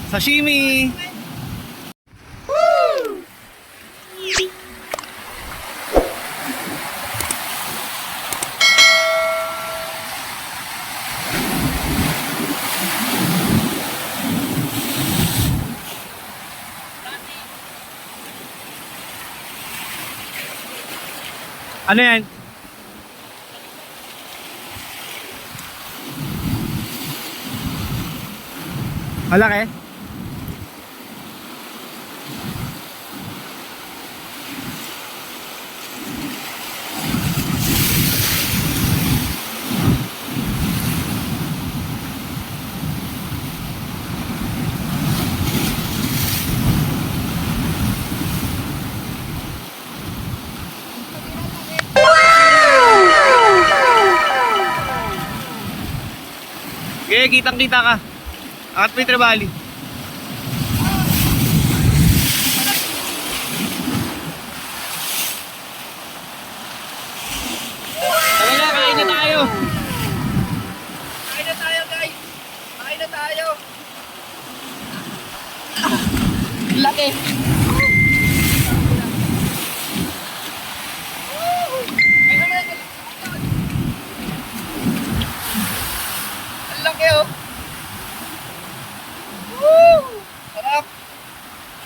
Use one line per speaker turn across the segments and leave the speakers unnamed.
Sashimi! Ano yan? Malaki? Okay, kitang-kita ka. Angat mo yung tribali. Tara na, kain na tayo.
Kain na tayo, guys. Kain na tayo. Laki. Ang laki, oh. Woo! Sarap.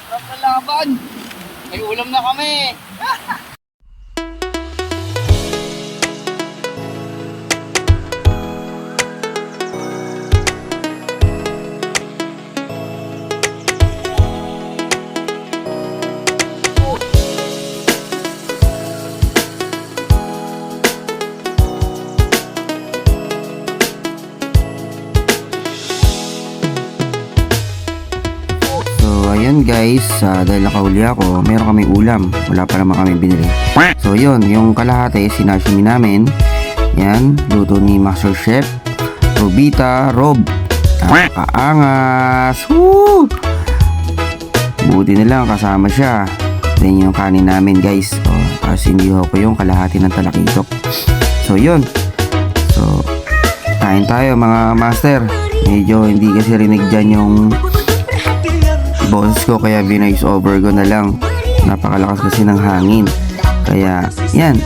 Sarap na laban. May ulam na kami.
Ayan guys, dahil nakahuli ako, meron kaming ulam. Wala pa naman kami binili. So yun, yung kalahati, sinashimi namin. Yan, luto ni Master Chef Robita Rob. Kaangas! Woo! Buti na lang kasama siya. Then yung kanin namin guys. Tapos hindi ko yung kalahati ng talakitok. So yun. So, kain tayo mga master. Medyo hindi kasi rinig dyan yung boses ko, kaya binoise over ko na lang. Napakalakas kasi ng hangin. Kaya yan,